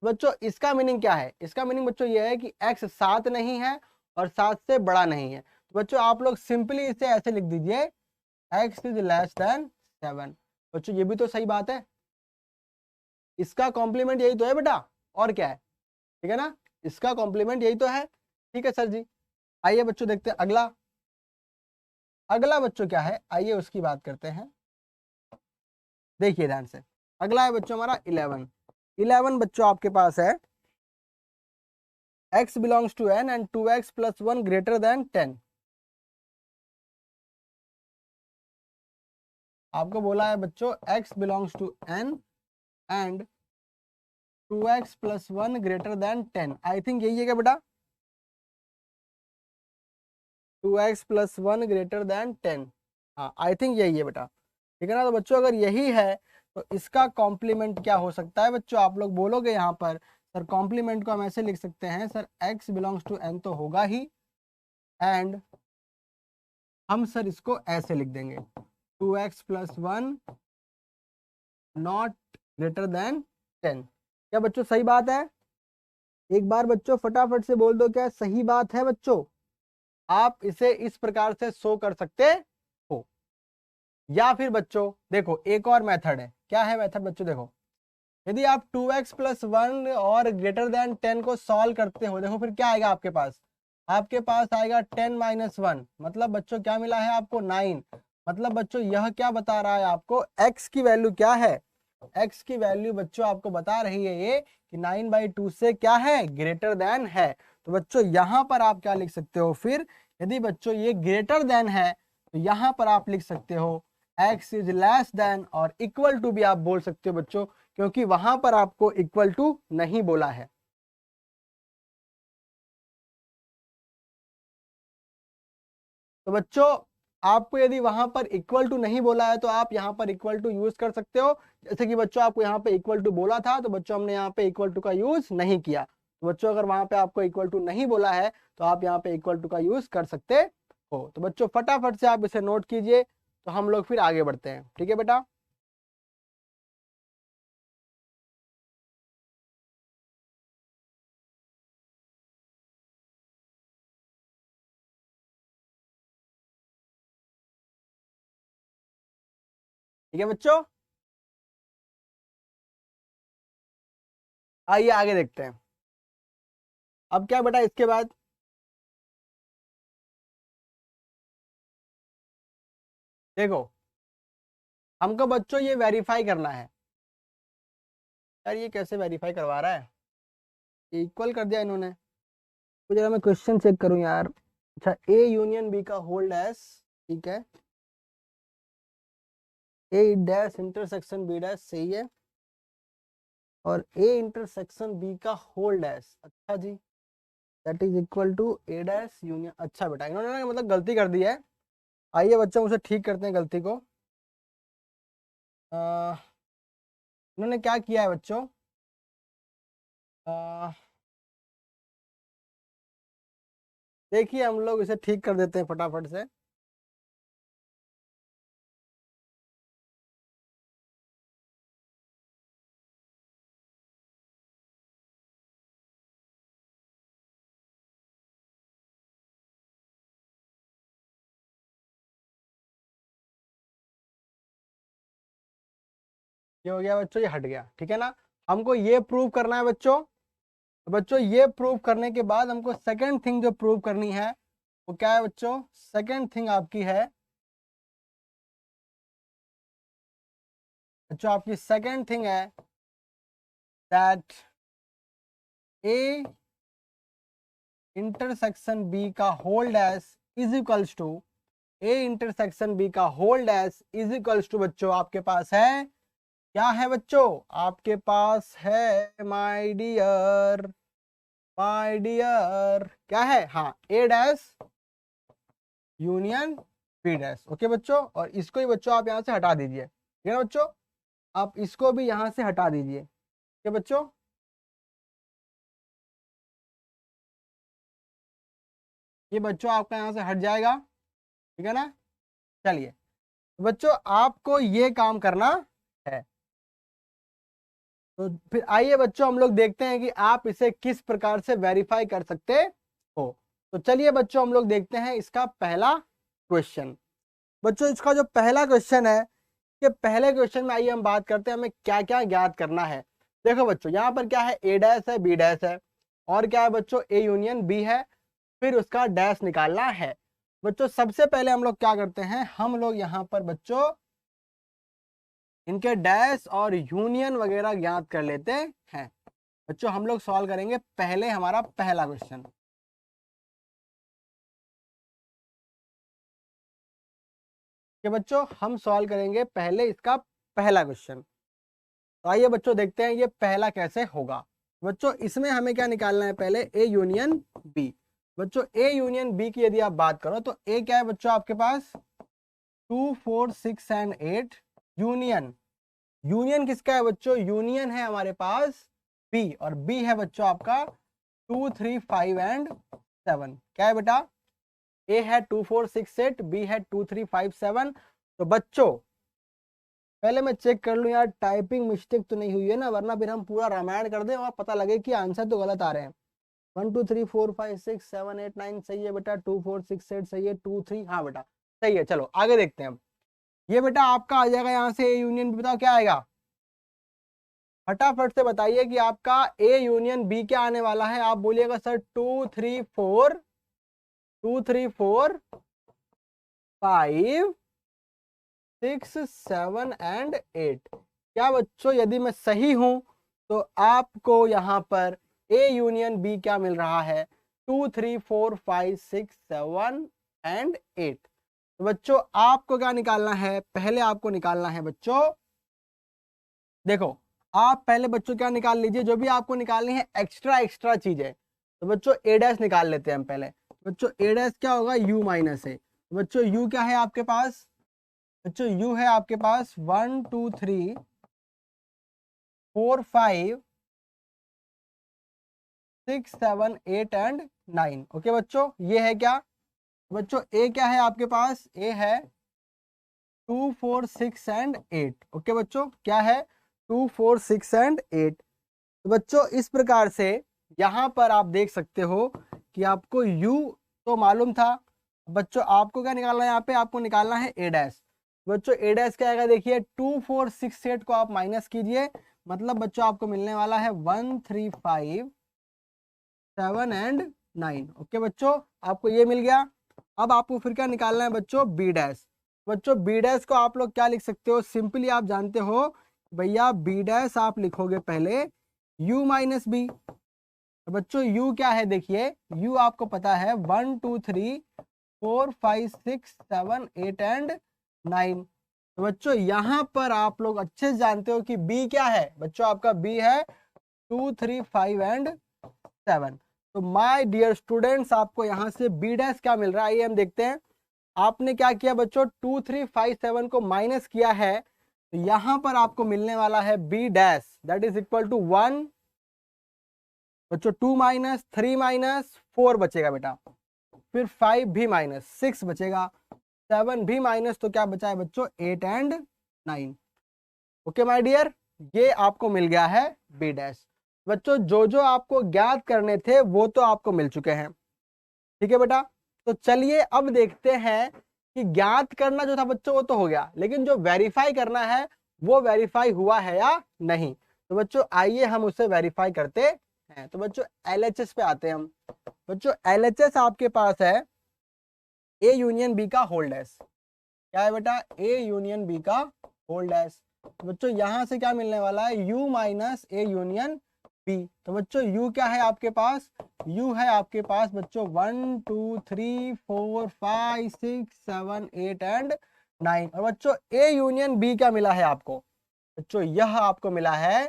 बच्चों इसका मीनिंग क्या है, इसका मीनिंग बच्चों ये है कि x 7 नहीं है और 7 से बड़ा नहीं है। तो बच्चों आप लोग सिंपली इसे ऐसे लिख दीजिए, x इज लेस देन 7। बच्चों ये भी तो सही बात है, इसका कॉम्प्लीमेंट यही तो है बेटा, और क्या है, ठीक है ना, इसका कॉम्प्लीमेंट यही तो है। ठीक है सर जी। आइए बच्चों देखते हैं अगला, अगला बच्चों क्या है, आइए उसकी बात करते हैं। देखिए ध्यान से, अगला है बच्चों हमारा 11। 11 बच्चों आपके पास है x belongs to n and 2x plus 1 greater than 10। आपको बोला है बच्चों x belongs to n and 2x plus 1 greater than 10। I think यही है क्या बेटा, 2x plus 1 greater than 10। हाँ आई थिंक यही है बेटा, ठीक है ना। तो बच्चों अगर यही है तो इसका कॉम्प्लीमेंट क्या हो सकता है बच्चों, आप लोग बोलोगे यहाँ पर सर कॉम्प्लीमेंट को हम ऐसे लिख सकते हैं sir x belongs to n तो होगा ही, एंड हम सर इसको ऐसे लिख देंगे 2x plus 1 not greater than 10। क्या बच्चों सही बात है, एक बार बच्चों फटाफट से बोल दो क्या सही बात है बच्चों। आप इसे इस प्रकार से शो कर सकते हो, या फिर बच्चों देखो एक और मेथड है। क्या है मेथड बच्चों, देखो यदि आप 2x plus 1 और ग्रेटर देन 10 को सॉल्व करते हो, देखो फिर क्या आएगा आपके पास, आपके पास आएगा 10 - 1, मतलब बच्चों क्या मिला है आपको 9। मतलब बच्चों यह क्या बता रहा है आपको, x की वैल्यू क्या है, x की वैल्यू बच्चों आपको बता रही है ये कि 9/2 से क्या है, ग्रेटर देन है। तो बच्चों यहां पर आप क्या लिख सकते हो फिर, यदि बच्चों ये ग्रेटर देन है तो यहां पर आप लिख सकते हो x इज लेस देन और इक्वल टू भी आप बोल सकते हो बच्चों, क्योंकि वहां पर आपको इक्वल टू नहीं बोला है। तो बच्चों आपको यदि वहां पर इक्वल टू नहीं बोला है तो आप यहाँ पर इक्वल टू यूज कर सकते हो। जैसे कि बच्चों आपको यहाँ पे इक्वल टू बोला था तो बच्चों हमने यहाँ पे इक्वल टू का यूज नहीं किया। तो बच्चों अगर वहां पे आपको इक्वल टू नहीं बोला है तो आप यहाँ पे इक्वल टू का यूज कर सकते हो। तो बच्चों फटाफट से आप इसे नोट कीजिए, तो हम लोग फिर आगे बढ़ते हैं, ठीक है बेटा। ठीक है बच्चों, आइए आगे देखते हैं। अब क्या बेटा इसके बाद, देखो हमको बच्चों ये वेरीफाई करना है। यार ये कैसे वेरीफाई करवा रहा है, इक्वल कर दिया इन्होंने। तो जरा मैं क्वेश्चन चेक करूं यार। अच्छा, ए यूनियन बी का होल्ड एस, ठीक है, A dash intersection B dash सही है, और ए इंटरसेक्शन बी का होल्ड एस, अच्छा जी, that is equal to A dash union. अच्छा बेटा इन्होंने ना मतलब गलती कर दी है। आइए बच्चों उसे ठीक करते हैं गलती को। अह, इन्होंने क्या किया है बच्चों, अह, देखिए हम लोग इसे ठीक कर देते हैं फटाफट से। ये हो गया बच्चों, ये हट गया, ठीक है ना। हमको ये प्रूव करना है बच्चों। तो बच्चों ये प्रूव करने के बाद हमको सेकंड थिंग जो प्रूव करनी है वो क्या है बच्चों, सेकंड थिंग आपकी है बच्चों, आपकी सेकंड थिंग है दैट ए इंटरसेक्शन बी का hold S is equals to, A intersection B का hold S is equals to बच्चों आपके पास है, क्या है बच्चों, आपके पास है माय डियर, माय डियर क्या है, हाँ A dash union B dash. Okay बच्चों, और इसको ही बच्चों आप यहाँ से हटा दीजिए, ठीक है ना बच्चों, आप इसको भी यहाँ से हटा दीजिए, ठीक है बच्चों। ये बच्चों आपका यहाँ से हट जाएगा, ठीक है ना। चलिए बच्चों आपको ये काम करना है। तो फिर आइए बच्चों हम लोग देखते हैं कि आप इसे किस प्रकार से वेरीफाई कर सकते हो। तो चलिए बच्चों हम लोग देखते हैं इसका पहला क्वेश्चन। बच्चों इसका जो पहला क्वेश्चन है कि पहले क्वेश्चन में आइए हम बात करते हैं हमें क्या क्या ज्ञात करना है। देखो बच्चों यहाँ पर क्या है, ए डैश है, बी डैश है, और क्या है बच्चों, ए यूनियन बी है, फिर उसका डैश निकालना है। बच्चों सबसे पहले हम लोग क्या करते हैं, हम लोग यहाँ पर बच्चों इनके डैश और यूनियन वगैरह ज्ञात कर लेते हैं। बच्चों हम लोग सॉल्व करेंगे पहले हमारा पहला क्वेश्चन। कि बच्चों हम सॉल्व करेंगे पहले इसका पहला क्वेश्चन। तो आइए बच्चों देखते हैं ये पहला कैसे होगा। बच्चों इसमें हमें क्या निकालना है, पहले ए यूनियन बी। बच्चों ए यूनियन बी की यदि आप बात करो तो ए क्या है बच्चों आपके पास 2 4 6 एंड 8। यूनियन, यूनियन किसका है बच्चों, यूनियन है हमारे पास बी, और बी है बच्चों आपका 2 3 5 एंड 7। क्या है बेटा, ए है 2 4 6 8, बी है 2 3 5 7। तो बच्चों पहले मैं चेक कर लूं यार टाइपिंग मिस्टेक तो नहीं हुई है ना, वरना फिर हम पूरा रामायण कर दें और पता लगे कि आंसर तो गलत आ रहे हैं। 1 2 3 4 5 6 7 8 9 सही है बेटा, 2 4 6 8 सही है, 2 3 हाँ बेटा सही है। चलो आगे देखते हैं। ये बेटा आपका आ जाएगा यहाँ से ए यूनियन बी, बताओ क्या आएगा, फटाफट से बताइए कि आपका ए यूनियन बी क्या आने वाला है। आप बोलिएगा सर 2 3 4 2 3 4 5 6 7 एंड 8। क्या बच्चों यदि मैं सही हूं तो आपको यहां पर ए यूनियन बी क्या मिल रहा है, 2 3 4 5 6 7 एंड 8। तो बच्चों आपको क्या निकालना है, पहले आपको निकालना है बच्चों, देखो आप पहले बच्चों क्या निकाल लीजिए, जो भी आपको निकालनी है एक्स्ट्रा चीजें। तो बच्चों ए डैश निकाल लेते हैं हम पहले। बच्चों ए डैश क्या होगा, यू माइनस ए। बच्चों यू क्या है आपके पास, बच्चों यू है आपके पास 1 2 3 4 5 6 7 8 एंड 9। ओके बच्चों ये है क्या, बच्चों ए क्या है आपके पास, ए है 2 4 6 एंड 8। ओके बच्चों क्या है 2 4 6 एंड 8। तो बच्चों इस प्रकार से यहाँ पर आप देख सकते हो कि आपको u तो मालूम था। बच्चों आपको क्या निकालना है, यहाँ पे आपको निकालना है ए डैश। बच्चों ए डैश क्या आएगा, देखिए 2 4 6 8 को आप माइनस कीजिए, मतलब बच्चों आपको मिलने वाला है 1 3 5 7 एंड 9। ओके बच्चों आपको ये मिल गया। अब आपको फिर क्या निकालना है बच्चों, बी डैश। बच्चों बी डैश को आप लोग क्या लिख सकते हो, सिंपली आप जानते हो भैया बी डैश आप लिखोगे पहले u माइनस बी। बच्चों u क्या है, देखिए u आपको पता है 1 2 3 4 5 6 7 8 एंड 9। तो बच्चों यहाँ पर आप लोग अच्छे से जानते हो कि b क्या है, बच्चों आपका b है 2 3 5 एंड 7। तो माय डियर स्टूडेंट्स आपको यहाँ से b डैश क्या मिल रहा है, आइए हम देखते हैं। आपने क्या किया बच्चों 2 3 5 7 को माइनस किया है, तो यहां पर आपको मिलने वाला है b dash that is equal to 1। बच्चों 2 माइनस 3 माइनस 4 बचेगा बेटा, फिर 5 भी माइनस 6 बचेगा, 7 भी माइनस, तो क्या बचा है बच्चों 8 एंड 9। ओके माय डियर ये आपको मिल गया है b डैश। बच्चों जो जो आपको ज्ञात करने थे वो तो आपको मिल चुके हैं, ठीक है बेटा। तो चलिए अब देखते हैं कि ज्ञात करना जो था बच्चों वो तो हो गया, लेकिन जो वेरीफाई करना है वो वेरीफाई हुआ है या नहीं। तो बच्चों आइए हम उसे वेरीफाई करते हैं। तो बच्चों LHS पे आते हैं हम। बच्चों LHS आपके पास है ए यूनियन बी का होल डैश। क्या है बेटा, ए यूनियन बी का होल डैश। तो बच्चों यहां से क्या मिलने वाला है, u minus A union B. तो बच्चों u क्या है आपके पास, u है आपके पास बच्चों 1 2 3 4 5 6 7 8 एंड 9। और बच्चों ए यूनियन बी क्या मिला है आपको, बच्चों यह आपको मिला है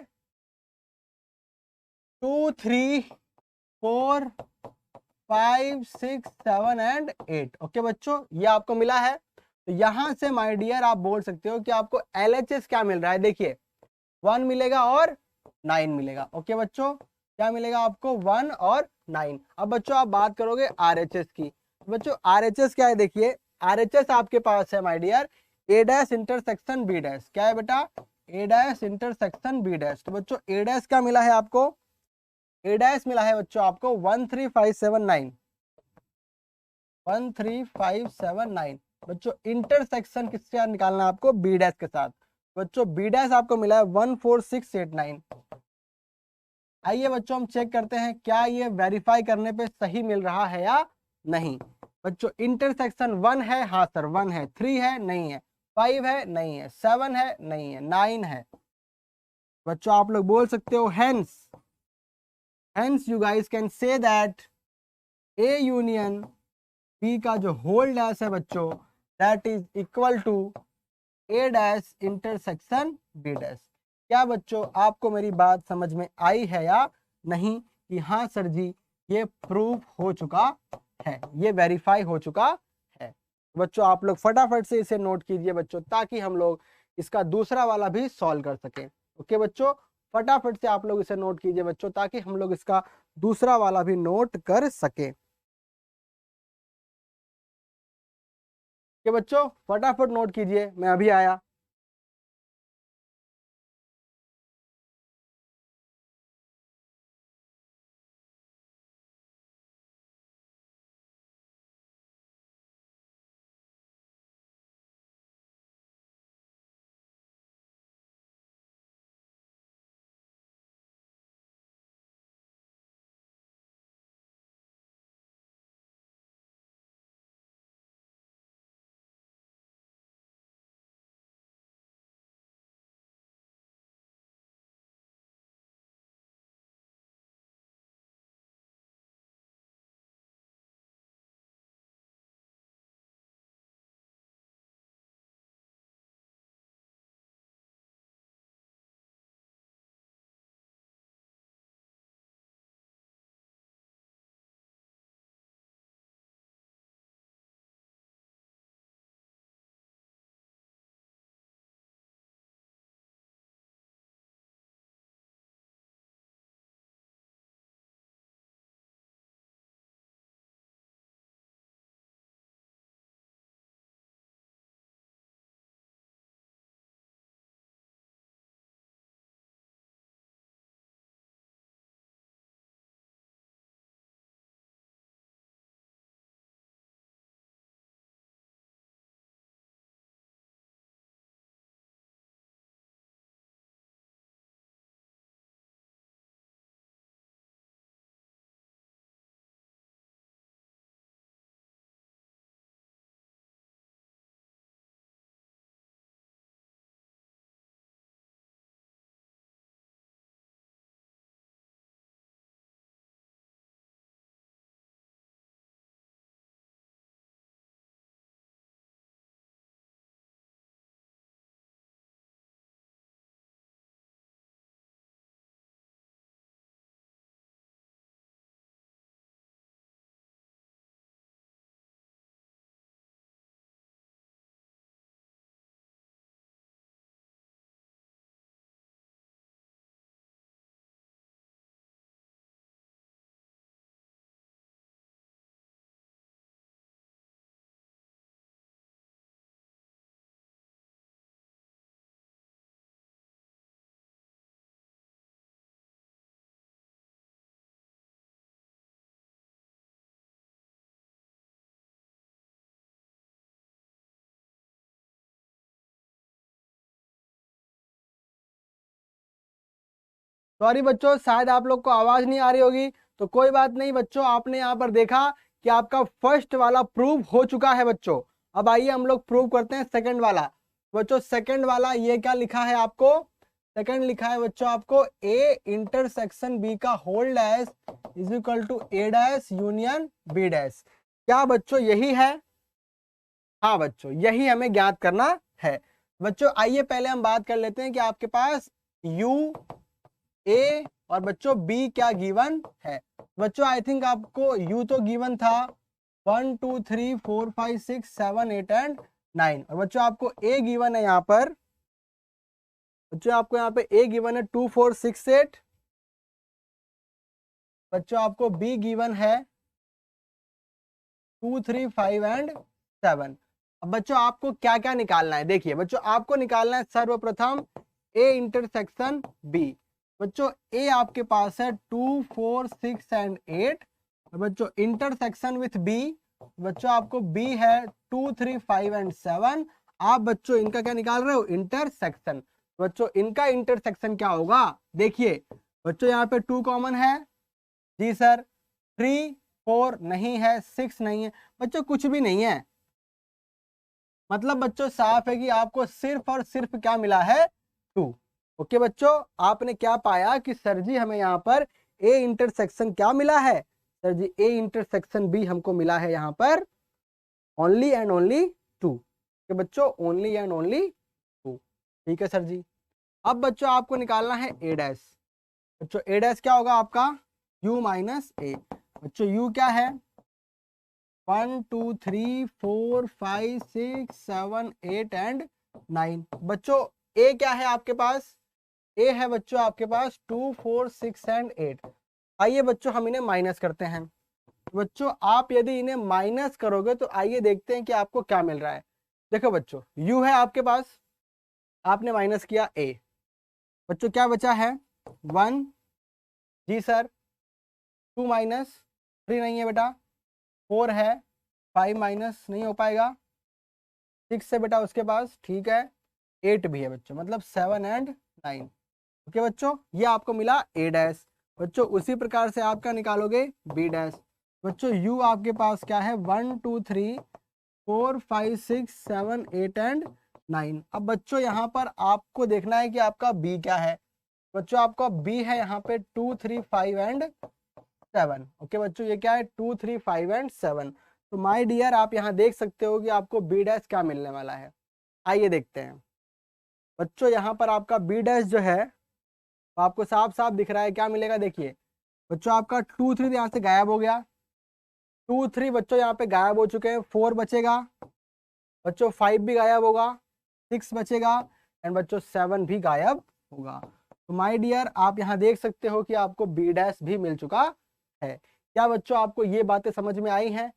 2 3 4 5 6 7 एंड 8। ओके बच्चों ये आपको मिला है। तो यहां से माय डियर आप बोल सकते हो कि आपको LHS क्या मिल रहा है, देखिए 1 मिलेगा और 9 मिलेगा। ओके बच्चों क्या मिलेगा आपको 1 और 9। अब बच्चों आप बात करोगे RHS की। बच्चों RHS क्या है, देखिए RHS आपके पास है my dear A dash intersection B dash. क्या है बेटा? A dash intersection B dash. तो बच्चों ए डैश क्या मिला है आपको? ए डैश मिला है बच्चों आपको 13579, 13579। बच्चों इंटरसेक्शन किसके साथ निकालना है आपको? बी डैश के साथ। बच्चों बी डैश आपको मिला है 14689। आइए बच्चों हम चेक करते हैं क्या ये वेरीफाई करने पे सही मिल रहा है या नहीं। बच्चों इंटरसेक्शन 1 है, हाँ सर 1 है, 3 है, नहीं है, 5 है, नहीं है, 7 है, नहीं है, 9 है। बच्चों आप लोग बोल सकते हो hence you guys can say that A union B का जो होल डैश है बच्चों that is equal to A dash intersection B dash. क्या बच्चों आपको मेरी बात समझ में आई है या नहीं कि हाँ सर जी ये प्रूफ हो चुका है, ये वेरीफाई हो चुका है। बच्चों आप लोग फटाफट से इसे नोट कीजिए बच्चों, ताकि हम लोग इसका दूसरा वाला भी सॉल्व कर सकें। ओके बच्चों, फटाफट से आप लोग इसे नोट कीजिए बच्चों, ताकि हम लोग इसका दूसरा वाला भी नोट कर सके। बच्चों फटाफट नोट कीजिए, मैं अभी आया। सॉरी बच्चों, शायद आप लोग को आवाज नहीं आ रही होगी, तो कोई बात नहीं बच्चों, आपने यहाँ पर देखा कि आपका फर्स्ट वाला प्रूव हो चुका है बच्चों। अब आइए हम लोग प्रूव करते हैं सेकंड वाला। बच्चों सेकंड वाला ये क्या लिखा है आपको? सेकंड लिखा है बच्चों आपको ए इंटरसेक्शन बी का whole dash is equal to A dash union B dash. क्या बच्चों यही है? हाँ बच्चों यही हमें ज्ञात करना है। बच्चों आइए पहले हम बात कर लेते हैं कि आपके पास यू ए और बच्चों बी क्या गिवन है। बच्चों आई थिंक आपको यू तो गिवन था 1 2 3 4 5 6 7 8 एंड 9, और बच्चों आपको ए गिवन है यहाँ पर। बच्चों आपको यहाँ पे ए गिवन है 2 4 6 8। बच्चों आपको बी गिवन है 2 3 5 एंड 7। अब बच्चों आपको क्या क्या निकालना है, देखिए बच्चों आपको निकालना है सर्वप्रथम ए इंटरसेक्शन बी। बच्चों ए आपके पास है 2, 4, 6 एंड 8। बच्चों इंटरसेक्शन विथ बी, बच्चों आपको बी है 2, 3, 5 एंड 7। आप बच्चों इनका क्या निकाल रहे हो, इंटरसेक्शन। बच्चों इनका इंटरसेक्शन क्या होगा, देखिए बच्चों यहाँ पे 2 कॉमन है जी सर, 3, 4 नहीं है, 6 नहीं है, बच्चों कुछ भी नहीं है। मतलब बच्चों साफ है कि आपको सिर्फ और सिर्फ क्या मिला है, 2। ओके बच्चों, आपने क्या पाया कि सर जी हमें यहाँ पर ए इंटरसेक्शन क्या मिला है, sir ji A intersection B हमको मिला है यहाँ पर ओनली एंड ओनली 2। कि बच्चों ओनली एंड ओनली 2। ठीक है सर जी। अब बच्चों आपको निकालना है ए डैश। बच्चों ए डैश क्या होगा आपका, u माइनस ए। बच्चों u क्या है, 1, 2, 3, 4, 5, 6, 7, 8 एंड 9। बच्चों a क्या है आपके पास, a है बच्चों आपके पास 2, 4, 6 एंड 8। आइए बच्चों हम इन्हें माइनस करते हैं। बच्चों आप यदि इन्हें माइनस करोगे तो आइए देखते हैं कि आपको क्या मिल रहा है। देखो बच्चों u है आपके पास, आपने माइनस किया a। बच्चों क्या बचा है 1 जी सर, 2 माइनस 3 नहीं है बेटा, 4 है, 5 माइनस नहीं हो पाएगा, 6 है बेटा उसके पास, ठीक है, 8 भी है बच्चों, मतलब 7 एंड 9। ओके बच्चों, ये आपको मिला ए डैश। बच्चों उसी प्रकार से आप क्या निकालोगे, बी डैश। बच्चों यू आपके पास क्या है 1, 2, 3, 4, 5, 6, 7, 8 एंड 9। अब बच्चों यहाँ पर आपको देखना है कि आपका बी क्या है। बच्चों आपका बी है यहाँ पे 2, 3, 5 एंड 7। ओके बच्चों ये क्या है 2, 3, 5 एंड 7। तो माय डियर आप यहाँ देख सकते हो कि आपको बी डैश क्या मिलने वाला है। आइए देखते हैं बच्चों, यहाँ पर आपका बी डैश जो है तो आपको साफ साफ दिख रहा है क्या मिलेगा। देखिए बच्चों आपका 2, 3 यहाँ से गायब हो गया, 2, 3 बच्चों यहाँ पे गायब हो चुके हैं, 4 बचेगा बच्चों, 5 भी गायब होगा, 6 बचेगा एंड बच्चों 7 भी गायब होगा। तो माय डियर आप यहाँ देख सकते हो कि आपको बी डैश भी मिल चुका है। क्या बच्चों आपको ये बातें समझ में आई हैं।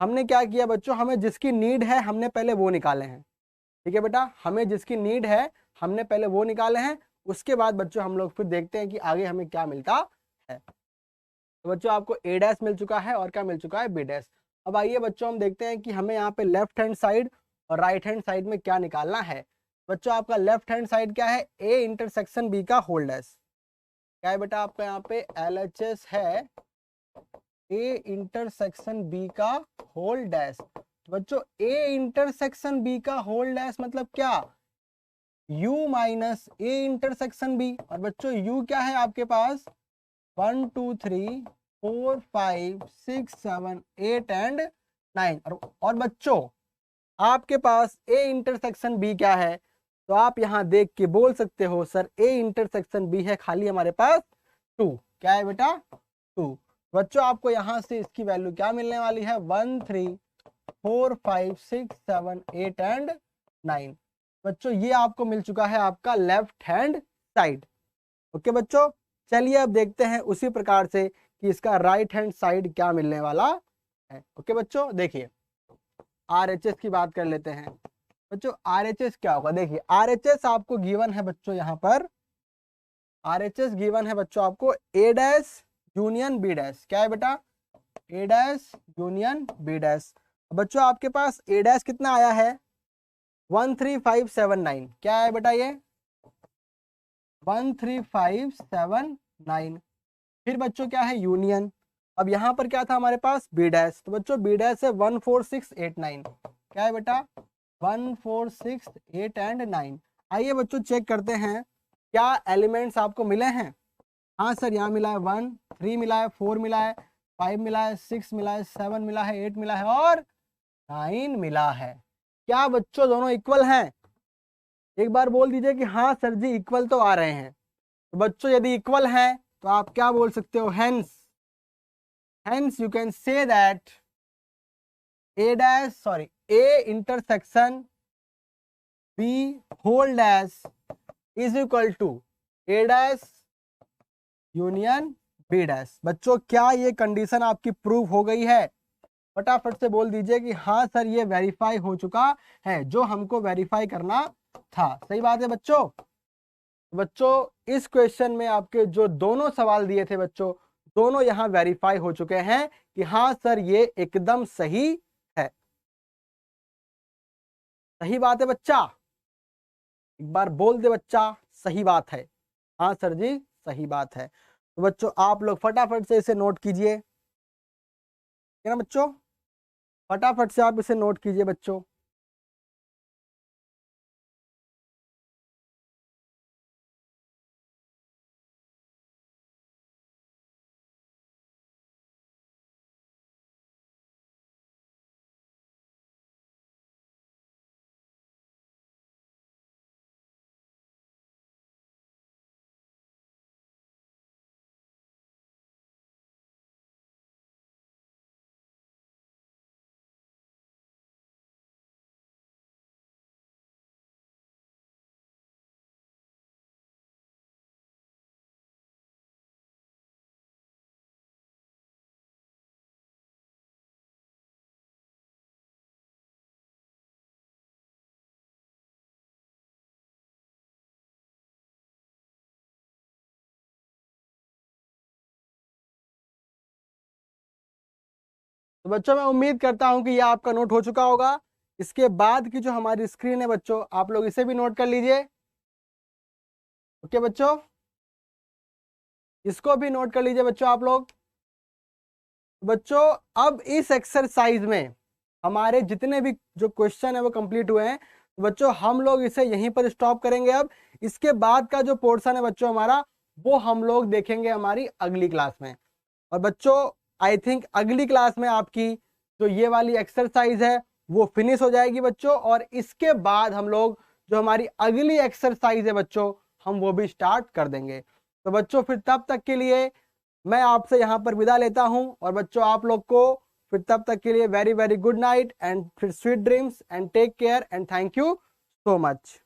हमने क्या किया बच्चों, हमें जिसकी नीड है हमने पहले वो निकाले हैं। ठीक है बेटा, हमें जिसकी नीड है हमने पहले वो निकाले हैं, उसके बाद बच्चों हम लोग फिर देखते हैं कि आगे हमें क्या मिलता है। तो बच्चों आपको ए डैश मिल चुका है और क्या मिल चुका है, बी डैश। अब आइए बच्चों हम देखते हैं कि हमें यहाँ पे लेफ्ट हैंड साइड और राइट हैंड साइड में क्या निकालना है। बच्चों आपका लेफ्ट हैंड साइड क्या है, ए इंटरसेक्शन बी का होल डैश। क्या है बेटा आपका यहाँ पे LHS है ए इंटरसेक्शन बी का होल डैश। बच्चों ए इंटरसेक्शन बी का होल डैश मतलब क्या, u minus A intersection B. और बच्चों u क्या है आपके पास 1, 2, 3, 4, 5, 6, 7, 8 एंड 9। और बच्चों आपके पास ए इंटरसेक्शन बी क्या है, तो आप यहां देख के बोल सकते हो सर ए इंटरसेक्शन बी है खाली हमारे पास 2। क्या है बेटा 2। बच्चों आपको यहां से इसकी वैल्यू क्या मिलने वाली है 1, 3, 4, 5, 6, 7, 8 एंड 9। बच्चों ये आपको मिल चुका है आपका लेफ्ट हैंड साइड। ओके बच्चों, चलिए अब देखते हैं उसी प्रकार से कि इसका राइट हैंड साइड क्या मिलने वाला है। ओके बच्चों देखिए RHS की बात कर लेते हैं। बच्चों RHS क्या होगा, देखिए RHS आपको गिवन है बच्चों, यहाँ पर RHS गिवन है बच्चों आपको ए डैश यूनियन बी डैश। क्या है बेटा, A dash union B dash. बच्चों आपके पास ए डैश कितना आया है 1, 3, 5, 7, 9। क्या है बेटा ये 1, 3, 5, 7, 9। फिर बच्चों क्या है यूनियन। अब यहाँ पर क्या था हमारे पास बी डैश, तो बच्चों बी डैश है 1, 4, 6, 8, 9। क्या है बेटा 1, 4, 6, 8 एंड 9। आइए बच्चों चेक करते हैं क्या एलिमेंट्स आपको मिले हैं। हाँ सर यहाँ मिला है 1, 3 मिला है, 4 मिला है, 5 मिला है, 6 मिला है, 7 मिला है, 8 मिला है और 9 मिला है। क्या बच्चों दोनों इक्वल हैं, एक बार बोल दीजिए कि हाँ सर जी इक्वल तो आ रहे हैं। तो बच्चों यदि इक्वल हैं तो आप क्या बोल सकते हो, hence you can say that A intersection B whole dash is equal to A dash union B dash। बच्चों क्या ये कंडीशन आपकी प्रूव हो गई है, फटाफट से बोल दीजिए कि हाँ सर ये वेरीफाई हो चुका है, जो हमको वेरीफाई करना था। सही बात है बच्चों। बच्चों इस क्वेश्चन में आपके जो दोनों सवाल दिए थे बच्चों, दोनों यहाँ वेरीफाई हो चुके हैं कि हाँ सर ये एकदम सही है। सही बात है बच्चा, एक बार बोल दे बच्चा, सही बात है। हाँ सर जी सही बात है। तो बच्चों आप लोग फटाफट से इसे नोट कीजिए, है ना बच्चों, फटाफट से आप इसे नोट कीजिए बच्चों। तो बच्चों मैं उम्मीद करता हूं कि ये आपका नोट हो चुका होगा। इसके बाद की जो हमारी स्क्रीन है बच्चों, आप लोग इसे भी नोट कर लीजिए। ओके बच्चों, इसको भी नोट कर लीजिए बच्चों आप लोग। बच्चों अब इस एक्सरसाइज में हमारे जितने भी जो क्वेश्चन है वो कंप्लीट हुए हैं। तो बच्चों हम लोग इसे यहीं पर स्टॉप करेंगे। अब इसके बाद का जो पोर्शन है बच्चों हमारा, वो हम लोग देखेंगे हमारी अगली क्लास में। और बच्चों आई थिंक अगली क्लास में आपकी जो ये वाली एक्सरसाइज है वो फिनिश हो जाएगी बच्चों, और इसके बाद हम लोग जो हमारी अगली एक्सरसाइज है बच्चों, हम वो भी स्टार्ट कर देंगे। तो बच्चों फिर तब तक के लिए मैं आपसे यहाँ पर विदा लेता हूँ। और बच्चों आप लोग को फिर तब तक के लिए very very good night and फिर sweet dreams and take care and thank you so much.